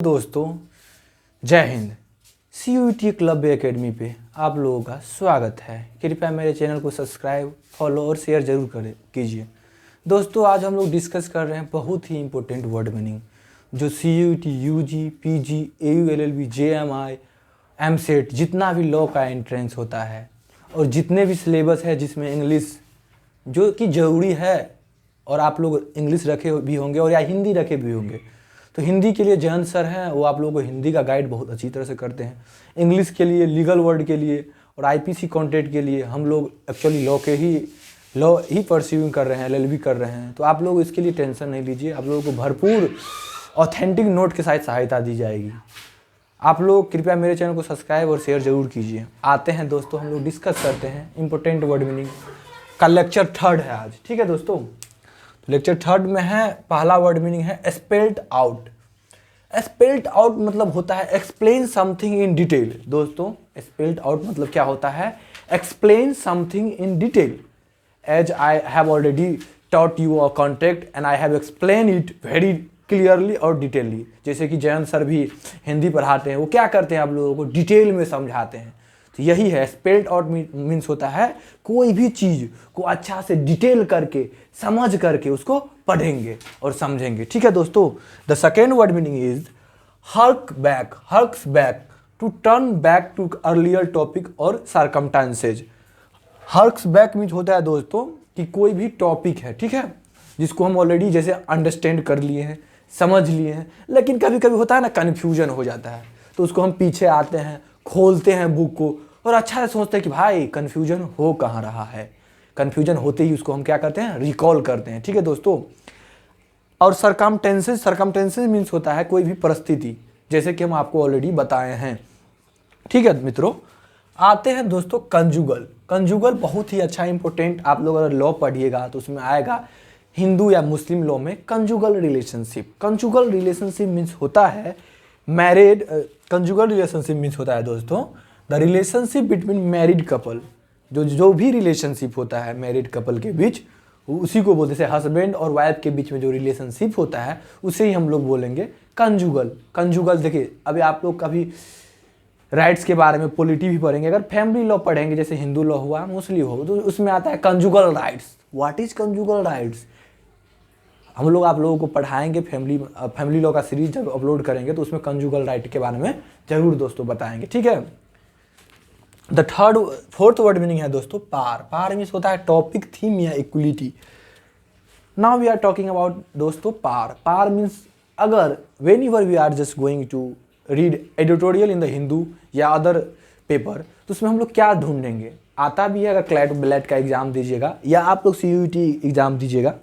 दोस्तों जय Hind. CUET club academy पे आप लोगों का स्वागत है। कृपया मेरे चैनल को सब्सक्राइब, फॉलो और शेयर जरूर कीजिए। दोस्तों आज हम लोग डिस्कस कर रहे हैं बहुत ही इम्पोर्टेंट वर्ड मीनिंग जो CUET, UG, PG, AU, LLB, JMI, MSET जितना भी लॉ का एंट्रेंस होता है और जितने भी सिलेबस है जिसमें इंग्लिश जो कि ज़रूरी है और आप लोग इंग्लिश रखे भी होंगे और या हिंदी रखे भी होंगे, तो हिंदी के लिए जयंत सर हैं, वो आप लोगों को हिंदी का गाइड बहुत अच्छी तरह से करते हैं। इंग्लिश के लिए, लीगल वर्ड के लिए और IPC कंटेंट के लिए हम लोग एक्चुअली लॉ ही परस्यूइंग कर रहे हैं, LLB कर रहे हैं। तो आप लोग इसके लिए टेंशन नहीं लीजिए, आप लोगों को भरपूर ऑथेंटिक नोट के साथ सहायता दी जाएगी। आप लोग कृपया मेरे चैनल को सब्सक्राइब और शेयर जरूर कीजिए। आते हैं दोस्तों, हम लोग डिस्कस करते हैं इम्पोर्टेंट वर्ड मीनिंग का। लेक्चर 3 है आज, ठीक है दोस्तों। लेक्चर 3 में है, पहला वर्ड मीनिंग है स्पेल्ड आउट। स्पेल्ड आउट मतलब होता है एक्सप्लेन समथिंग इन डिटेल। दोस्तों स्पेल्ड आउट मतलब क्या होता है? Explain something in detail. As I have already taught you a contact and I have explain it very clearly और डिटेलली। जैसे कि जयंत सर भी हिंदी पढ़ाते हैं, वो क्या करते हैं, आप लोगों को डिटेल में समझाते हैं। तो यही है स्पेल्ड आउट मीन्स होता है कोई भी चीज़ को अच्छा से डिटेल करके समझ करके उसको पढ़ेंगे और समझेंगे, ठीक है दोस्तों। The second word meaning is harks back to turn back to earlier topic और सर्कमस्टांसेज। हर्क्स बैक मीन्स होता है दोस्तों कि कोई भी टॉपिक है, ठीक है, जिसको हम ऑलरेडी जैसे अंडरस्टैंड कर लिए हैं, समझ लिए हैं, लेकिन कभी कभी होता है ना कन्फ्यूजन हो जाता है, तो उसको हम पीछे आते हैं, खोलते हैं बुक को और अच्छा से सोचते हैं कि भाई कन्फ्यूजन हो कहाँ रहा है। कन्फ्यूजन होते ही उसको हम क्या करते हैं, रिकॉल करते हैं, ठीक है दोस्तों। और सरकमस्टेंसेस मीन्स होता है कोई भी परिस्थिति, जैसे कि हम आपको ऑलरेडी बताए हैं, ठीक है मित्रों। आते हैं दोस्तों कंजुगल बहुत ही अच्छा इंपॉर्टेंट, आप लोग अगर लॉ पढ़िएगा तो उसमें आएगा हिंदू या मुस्लिम लॉ में कंजुगल रिलेशनशिप मीन्स होता है मैरिड। कंजुगल रिलेशनशिप मीन्स होता है दोस्तों the relationship between married couple. जो भी रिलेशनशिप होता है मैरिड कपल के बीच, उसी को बोलते हैं हस्बैंड और वाइफ के बीच में जो रिलेशनशिप होता है उसे ही हम लोग बोलेंगे कंजुगल। देखिए अभी आप लोग कभी राइट्स के बारे में पॉलिटी भी पढ़ेंगे, अगर फैमिली लॉ पढ़ेंगे जैसे हिंदू लॉ हुआ, मुस्लिम हो, तो उसमें आता है conjugal rights. What is conjugal rights? हम लोग आप लोगों को पढ़ाएंगे, फैमिली लॉ का सीरीज जब अपलोड करेंगे तो उसमें कंजुगल राइट के बारे में जरूर दोस्तों बताएंगे, ठीक है। द फोर्थ वर्ड मीनिंग है दोस्तों पार मीन्स होता है टॉपिक, थीम या equality. Now we are talking about दोस्तों पार मीन्स अगर whenever we are just going to read editorial in the Hindu या अदर पेपर, तो उसमें हम लोग क्या ढूंढेंगे, आता भी है अगर क्लैट ब्लैट का एग्जाम दीजिएगा या आप लोग CUET एग्जाम दीजिएगा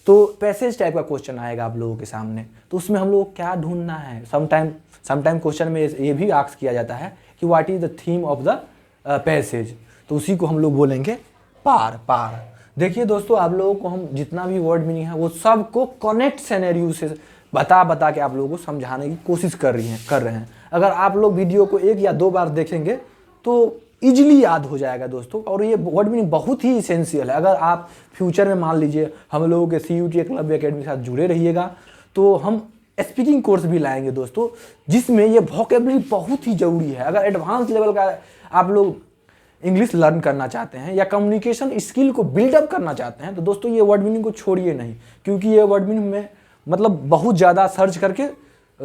तो पैसेज टाइप का क्वेश्चन आएगा आप लोगों के सामने, तो उसमें हम लोग क्या ढूंढना है। समटाइम क्वेश्चन में ये भी आस्क किया जाता है कि what is the theme of the passage, तो उसी को हम लोग बोलेंगे पार। देखिए दोस्तों आप लोगों को हम जितना भी वर्ड मीनिंग है वो सबको कनेक्ट सिनेरियो से बता के आप लोगों को समझाने की कोशिश कर रहे हैं। अगर आप लोग वीडियो को 1 या 2 बार देखेंगे तो इजीली याद हो जाएगा दोस्तों। और ये वर्ड मीनिंग बहुत ही इसेंशियल है। अगर आप फ्यूचर में मान लीजिए हम लोगों के CUET क्लब एकेडमी के साथ जुड़े रहिएगा तो हम स्पीकिंग कोर्स भी लाएंगे दोस्तों, जिसमें ये वोकेबलरी बहुत ही ज़रूरी है। अगर एडवांस लेवल का आप लोग इंग्लिश लर्न करना चाहते हैं या कम्युनिकेशन स्किल को बिल्डअप करना चाहते हैं तो दोस्तों ये वर्ड मीनिंग को छोड़िए नहीं, क्योंकि ये वर्ड मीनिंग में मतलब बहुत ज़्यादा सर्च करके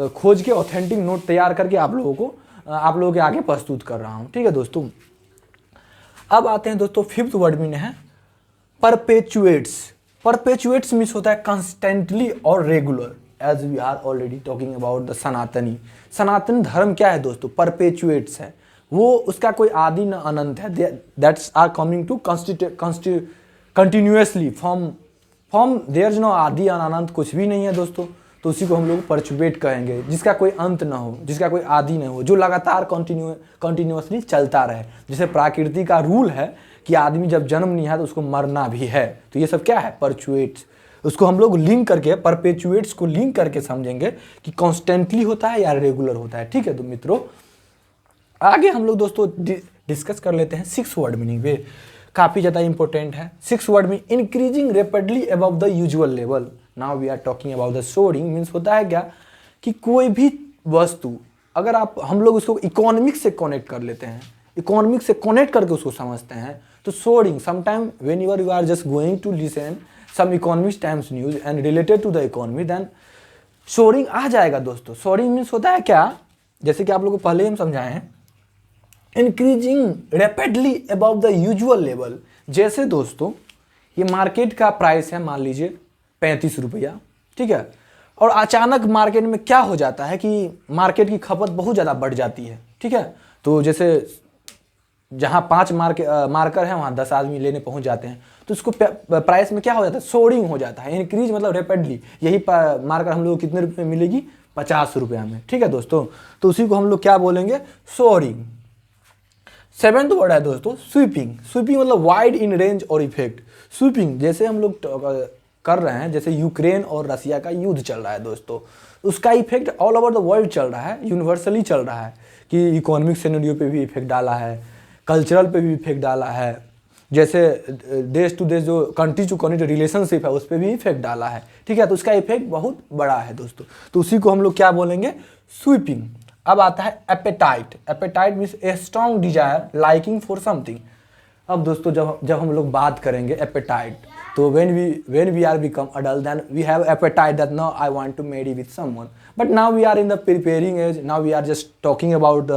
खोज के ऑथेंटिक नोट तैयार करके आप लोगों के आगे प्रस्तुत कर रहा हूँ, ठीक है दोस्तों। अब आते हैं दोस्तों फिफ्थ वर्ड मीनिंग है परपेचुएट्स मीन्स होता है कंस्टेंटली और regular. As we are already talking about the Sanatan Dharma क्या है दोस्तों, परपेचुएट्स है, वो उसका कोई आदि न अनंत है। That's are coming to continuously from there is no आदि अनंत, कुछ भी नहीं है दोस्तों, तो उसी को हम लोग परचुएट कहेंगे, जिसका कोई अंत ना हो, जिसका कोई आदि ना हो, जो लगातार कंटिन्यूअसली चलता रहे। जैसे प्रकृति का रूल है कि आदमी जब जन्म नहीं है तो उसको मरना भी है, तो ये सब क्या है, परचुएट्स। उसको हम लोग लिंक करके परपेचुएट्स को लिंक करके समझेंगे कि कॉन्स्टेंटली होता है या रेगुलर होता है, ठीक है। तो मित्रों आगे हम लोग दोस्तों डिस्कस कर लेते हैं 6 वर्ड मीनिंग पे, काफ़ी ज़्यादा इंपॉर्टेंट है। 6 वर्ड में increasing rapidly above the usual level. Now we are talking about the soaring means होता है क्या कि कोई भी वस्तु, अगर हम लोग उसको इकोनॉमिक से कनेक्ट कर लेते हैं, इकोनॉमिक से कनेक्ट करके उसको समझते हैं, तो soaring sometime when you are just going to listen some Economic Times news and related to the economy, then soaring आ जाएगा दोस्तों। सोरिंग मीन्स होता है क्या, जैसे कि आप लोगों को पहले हम समझाए हैं, increasing rapidly above the usual level. जैसे दोस्तों ये मार्केट का प्राइस है, मान लीजिए 35 रुपया, ठीक है, और अचानक मार्केट में क्या हो जाता है कि मार्केट की खपत बहुत ज़्यादा बढ़ जाती है, ठीक है। तो जैसे जहाँ 5 मार्कर है वहाँ 10 आदमी लेने पहुँच जाते हैं, तो उसको प्राइस में क्या हो जाता है, सोरिंग हो जाता है। इंक्रीज मतलब रैपिडली, यही मार्कर हम लोग को कितने रुपये में मिलेगी, 50 रुपया में, ठीक है दोस्तों। तो उसी को हम लोग क्या बोलेंगे, सोरिंग। 7th वर्ड है दोस्तों स्वीपिंग। स्वीपिंग मतलब वाइड इन रेंज और इफेक्ट। स्वीपिंग जैसे हम लोग कर रहे हैं, जैसे यूक्रेन और रसिया का युद्ध चल रहा है दोस्तों, उसका effect all over the world चल रहा है, यूनिवर्सली चल रहा है, कि इकोनॉमिक सिनेरियो पे भी इफेक्ट डाला है, कल्चरल पे भी इफेक्ट डाला है, जैसे देश टू देश जो कंट्री टू कंट्री रिलेशनशिप है उस पर भी इफेक्ट डाला है, ठीक है। तो उसका इफेक्ट बहुत बड़ा है दोस्तों, तो उसी को हम लोग क्या बोलेंगे, स्वीपिंग। अब आता है appetite. Appetite means a strong desire liking for something. अब दोस्तों जब हम लोग बात करेंगे एपेटाइट, तो when we are become adult, then we have appetite that now I want to marry with someone, but now we are in the preparing age, now we are just talking about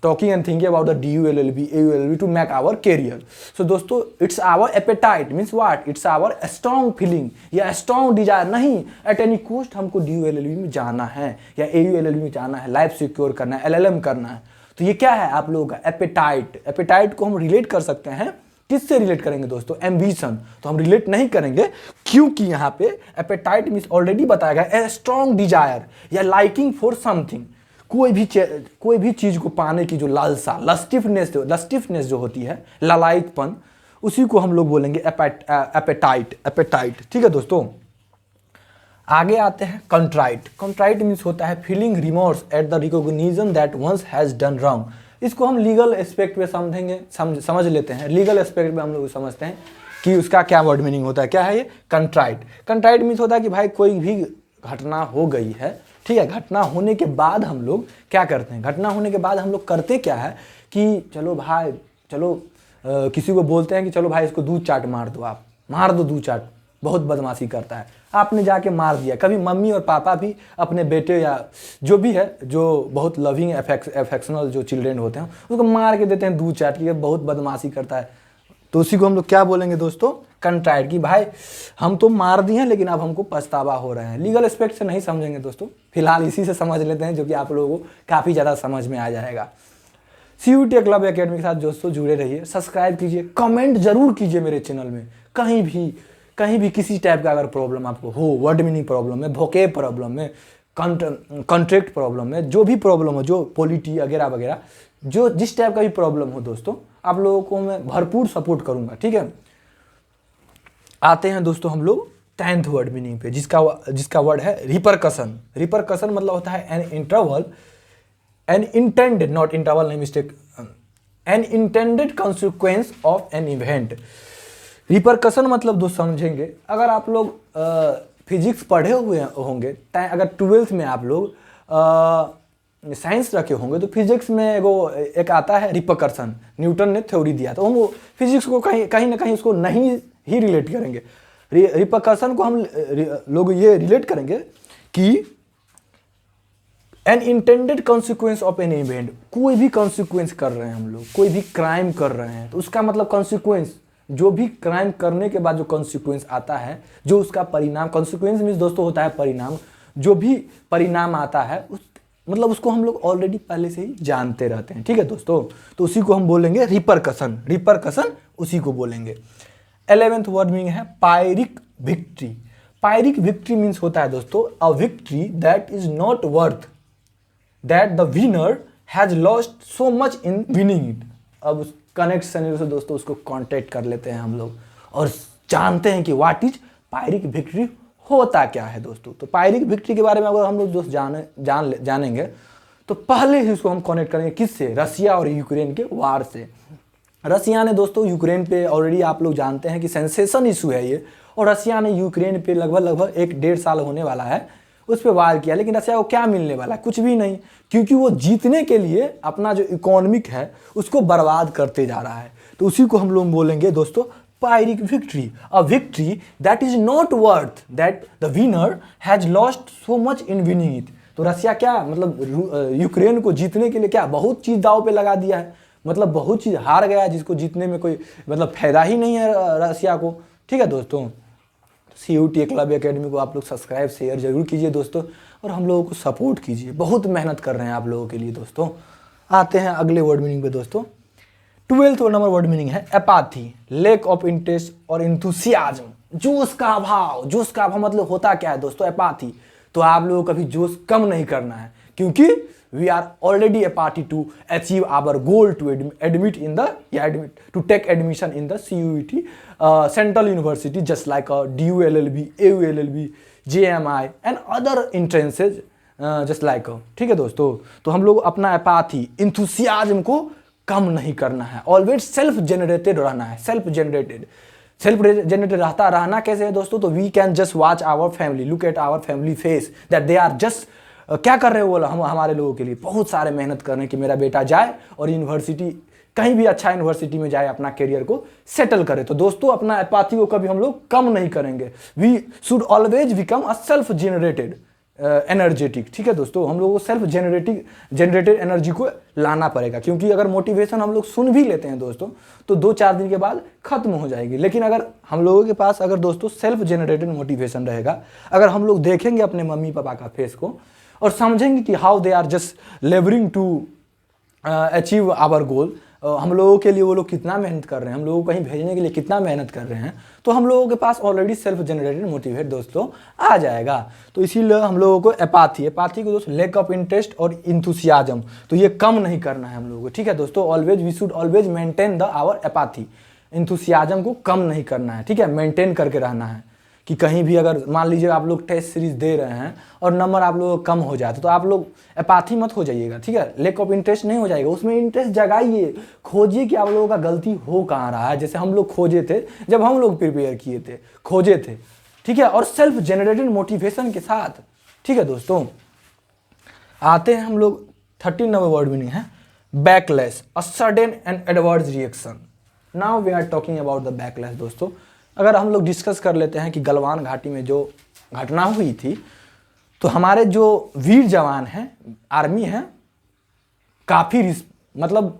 talking and thinking about the DULLB, AULB to make our career. So दोस्तों it's our appetite means what, it's our strong feeling या strong desire, नहीं at any cost हमको DULLB में जाना है या AULLB में जाना है, लाइफ सिक्योर करना है, LLM करना है। तो ये क्या है आप लोगों का एपेटाइट। एपेटाइट को हम रिलेट कर सकते हैं, किससे रिलेट करेंगे दोस्तों, एम्बिशन। तो हम रिलेट नहीं करेंगे, क्योंकि यहाँ पे एपेटाइट मीन्स ऑलरेडी बताया गया ए स्ट्रॉन्ग डिजायर या लाइकिंग फॉर समथिंग। कोई भी चीज को पाने की जो लालसा, लस्टिफनेस जो होती है, लालायितपन, उसी को हम लोग बोलेंगे एपेटाइट, ठीक है दोस्तों। आगे आते हैं कंट्राइट। कंट्राइट मीन्स होता है feeling remorse at the recognition that one's has done wrong. इसको हम लीगल एस्पेक्ट में समझेंगे, समझ लेते हैं। लीगल एस्पेक्ट में हम लोग समझते हैं कि उसका क्या वर्ड मीनिंग होता है। क्या है ये, कंट्राइट। कंट्राइट मीन्स होता है कि भाई कोई भी घटना हो गई है, ठीक है, घटना होने के बाद हम लोग क्या करते हैं, घटना होने के बाद हम लोग करते क्या है कि चलो भाई, चलो किसी को बोलते हैं कि चलो भाई इसको दूध चाट मार दो, आप मार दो दूध चाट, बहुत बदमाशी करता है, आपने जाके मार दिया। कभी मम्मी और पापा भी अपने बेटे या जो भी है, जो बहुत लविंग एफेक्शनल जो चिल्ड्रेन होते हैं, उसको मार के देते हैं दूध चाट के, बहुत बदमाशी करता है। तो उसी को हम लोग क्या बोलेंगे दोस्तों, कंट्राइट, कि भाई हम तो मार दिए हैं लेकिन अब हमको पछतावा हो रहा है। लीगल एस्पेक्ट से नहीं समझेंगे दोस्तों, फिलहाल इसी से समझ लेते हैं, जो कि आप लोगों को काफ़ी ज़्यादा समझ में आ जाएगा। CUET क्लब एकेडमी के साथ दोस्तों जुड़े रहिए, सब्सक्राइब कीजिए, कमेंट जरूर कीजिए मेरे चैनल में। कहीं भी किसी टाइप का अगर प्रॉब्लम आपको हो, वर्ड मीनिंग प्रॉब्लम है, भोकेब प्रॉब्लम है, कॉन्ट्रैक्ट प्रॉब्लम है, जो भी प्रॉब्लम हो, जो पॉलिटी वगैरह वगैरह, जो जिस टाइप का भी प्रॉब्लम हो दोस्तों, आप लोगों को मैं भरपूर सपोर्ट करूंगा, ठीक है। आते हैं दोस्तों हम लोग 10th वर्ड मीनिंग पे, जिसका वर्ड है रिपरकशन। रिपरकशन मतलब होता है an interval, unintended, not interval नहीं, mistake, N intended consequence of an event. Repercussion मतलब दोस्त समझेंगे, अगर आप लोग फिजिक्स पढ़े हुए होंगे, अगर 12th में आप लोग साइंस रखे होंगे, तो फिजिक्स में एक आता है रिपरकशन, न्यूटन ने थ्योरी दिया, तो हम वो फिजिक्स को कहीं ना कहीं उसको नहीं ही रिलेट करेंगे। रिपरकशन को हम लोग ये रिलेट करेंगे कि an intended consequence of an event. कोई भी कॉन्सिक्वेंस कर रहे हैं हम लोग, कोई भी क्राइम कर रहे हैं, तो उसका मतलब कॉन्सिक्वेंस, जो भी क्राइम करने के बाद जो कॉन्सिक्वेंस आता है, जो उसका परिणाम, कॉन्सिक्वेंस मीन्स दोस्तों होता है परिणाम, जो भी परिणाम आता है मतलब उसको हम लोग ऑलरेडी पहले से ही जानते रहते हैं, ठीक है दोस्तों। तो उसी को हम बोलेंगे रिपरकशन। रिपरकशन उसी को बोलेंगे। 11th वर्ड मीनिंग है पायरिक विक्ट्री। पायरिक विक्ट्री मीन्स होता है दोस्तों अ victory that is not worth that the winner has lost so much in winning it. अब कनेक्ट सिनेरियो से दोस्तों उसको कॉन्टेक्ट कर लेते हैं हम लोग और जानते हैं कि व्हाट इज पायरिक विक्ट्री, होता क्या है दोस्तों। तो पायरिक विक्ट्री के बारे में अगर हम लोग दोस्त जानेंगे तो पहले ही उसको हम कनेक्ट करेंगे किससे, रसिया और यूक्रेन के वार से। रसिया ने दोस्तों यूक्रेन पे, ऑलरेडी आप लोग जानते हैं कि सेंसेशन इशू है ये, और रसिया ने यूक्रेन पे लगभग 1-1.5 साल होने वाला है, उस पर वार किया, लेकिन रसिया को क्या मिलने वाला है? कुछ भी नहीं, क्योंकि वो जीतने के लिए अपना जो इकोनॉमिक है उसको बर्बाद करते जा रहा है। तो उसी को हम लोग बोलेंगे दोस्तों पायरिक victory, a victory that is not worth that the winner has lost so much in winning it. तो रसिया क्या मतलब यूक्रेन को जीतने के लिए क्या बहुत चीज़ दाव पे लगा दिया है, मतलब बहुत चीज़ हार गया जिसको जीतने में कोई मतलब फायदा ही नहीं है रसिया को। ठीक है दोस्तों, CUET क्लब एकेडमी को आप लोग सब्सक्राइब शेयर जरूर कीजिए दोस्तों, और हम लोगों को सपोर्ट कीजिए, बहुत मेहनत कर रहे हैं आप लोगों के लिए दोस्तों। आते हैं अगले वर्ड मीनिंग पे दोस्तों। 12th नंबर वर्ड मीनिंग है एपाथी, लैक ऑफ इंटरेस्ट और इंथुसियाज्म, जोश का अभाव। जोश का अभाव मतलब होता क्या है दोस्तों? एपाथी। तो आप लोगों को कभी जोश कम नहीं करना है, क्योंकि we are already a party to achieve our goal to take admission in the CUET Central University, just like DU LLB, AU LLB, JMI and other entrances just like ठीक है दोस्तों। तो हम लोग अपना एपाथी इंथुसियाज्म को कम नहीं करना है, ऑलवेज सेल्फ जनरेटेड रहना है। सेल्फ जनरेटेड रहना कैसे है दोस्तों? तो we can just watch our family, look at our family face that they are just क्या कर रहे हो बोला, हम हमारे लोगों के लिए बहुत सारे मेहनत कर रहे हैं कि मेरा बेटा जाए और यूनिवर्सिटी कहीं भी अच्छा यूनिवर्सिटी में जाए, अपना करियर को सेटल करे। तो दोस्तों अपना एपाथी को कभी हम लोग कम नहीं करेंगे। We should always become a self generated energetic. ठीक है दोस्तों, हम लोगों को सेल्फ जनरेटेड एनर्जी को लाना पड़ेगा, क्योंकि अगर मोटिवेशन हम लोग सुन भी लेते हैं दोस्तों तो 2-4 दिन के बाद खत्म हो जाएगी। लेकिन अगर हम लोगों के पास अगर दोस्तों सेल्फ जनरेटेड मोटिवेशन रहेगा, अगर हम लोग देखेंगे अपने मम्मी पापा का फेस को और समझेंगे कि how they are just labouring to achieve our goal, हम लोगों के लिए वो लोग कितना मेहनत कर रहे हैं, हम लोगों को कहीं भेजने के लिए कितना मेहनत कर रहे हैं, तो हम लोगों के पास ऑलरेडी सेल्फ जनरेटेड मोटिवेट दोस्तों आ जाएगा। तो इसीलिए हम लोगों को एपाथी को दोस्तों लैक ऑफ इंटरेस्ट और इंथुसियाज्म, तो ये कम नहीं करना है हम लोगों को। ठीक है दोस्तों, always we should always maintain the our apathy, enthusiasm को कम नहीं करना है। ठीक है, मेंटेन करके रहना है कि कहीं भी अगर मान लीजिए आप लोग टेस्ट सीरीज दे रहे हैं और नंबर आप लोगों का कम हो जाते तो आप लोग एपाथी मत हो जाइएगा। ठीक है, लैक ऑफ इंटरेस्ट नहीं हो जाएगा, उसमें इंटरेस्ट जगाइए, खोजिए कि आप लोगों का गलती हो कहाँ रहा है, जैसे हम लोग खोजे थे जब हम लोग प्रिपेयर किए थे, खोजे थे। ठीक है, और सेल्फ जनरेटेड मोटिवेशन के साथ। ठीक है दोस्तों, आते हैं हम लोग 13 नंबर वर्ड मीनिंग है backlash, a sudden and adverse reaction. Now we are talking about the backlash दोस्तों। अगर हम लोग डिस्कस कर लेते हैं कि गलवान घाटी में जो घटना हुई थी, तो हमारे जो वीर जवान हैं, आर्मी है, काफ़ी मतलब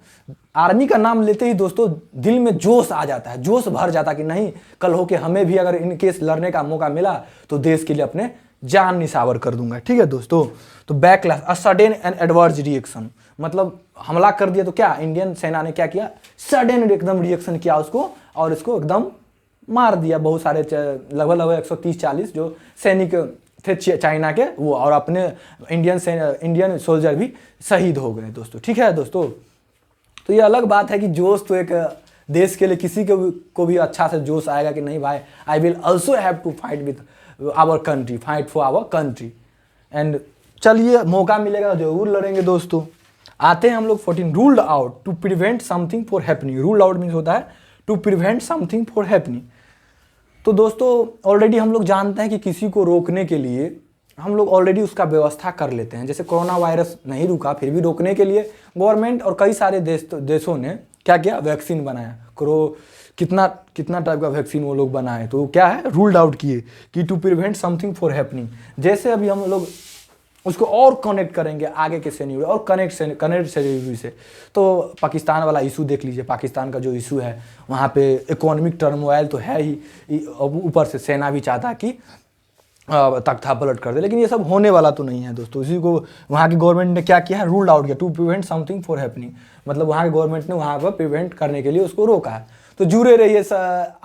आर्मी का नाम लेते ही दोस्तों दिल में जोश आ जाता है, जोश भर जाता है कि नहीं कल हो के हमें भी अगर इन केस लड़ने का मौका मिला तो देश के लिए अपने जान निछावर कर दूंगा। ठीक है दोस्तों, तो backlash a sudden and adverse reaction, मतलब हमला कर दिया तो क्या इंडियन सेना ने क्या किया, सडन एकदम रिएक्शन किया उसको और इसको एकदम मार दिया। बहुत सारे लगभग 130-140 जो सैनिक थे चाइना के वो, और अपने इंडियन सोल्जर भी शहीद हो गए दोस्तों। ठीक है दोस्तों, तो ये अलग बात है कि जोश तो एक देश के लिए किसी को भी अच्छा से जोश आएगा कि नहीं भाई I will also have to fight with our country, fight for our country. And चलिए मौका मिलेगा तो जरूर लड़ेंगे दोस्तों। आते हैं हम लोग 14 ruled out to prevent something for happening. Ruled out means होता है to prevent something for happening. तो दोस्तों ऑलरेडी हम लोग जानते हैं कि किसी को रोकने के लिए हम लोग ऑलरेडी उसका व्यवस्था कर लेते हैं। जैसे कोरोना वायरस नहीं रुका, फिर भी रोकने के लिए गवर्नमेंट और कई सारे देशों ने क्या किया, वैक्सीन बनाया। कितना टाइप का वैक्सीन वो लोग बनाए, तो क्या है रूल्ड आउट किए कि to prevent something for happening. जैसे अभी हम लोग उसको और कनेक्ट करेंगे आगे के सेन्यूरी और कनेक्ट सेन्यूरी से, तो पाकिस्तान वाला इशू देख लीजिए। पाकिस्तान का जो इशू है वहाँ पे इकोनॉमिक टर्मोइल तो है ही, ऊपर से सेना भी चाहता कि तख्ता पलट कर दे, लेकिन ये सब होने वाला तो नहीं है दोस्तों। इसी को वहाँ की गवर्नमेंट ने क्या किया है, रूल्ड आउट किया to prevent something for happening, मतलब वहाँ की गवर्नमेंट ने वहाँ पर प्रिवेंट करने के लिए उसको रोका है। तो जुड़े रहिए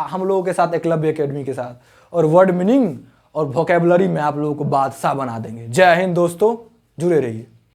हम लोगों के साथ एकलव्य एकेडमी के साथ, और वर्ड मीनिंग और वोकेबलरी में आप लोगों को बादशाह बना देंगे। जय हिंद दोस्तों, जुड़े रहिए।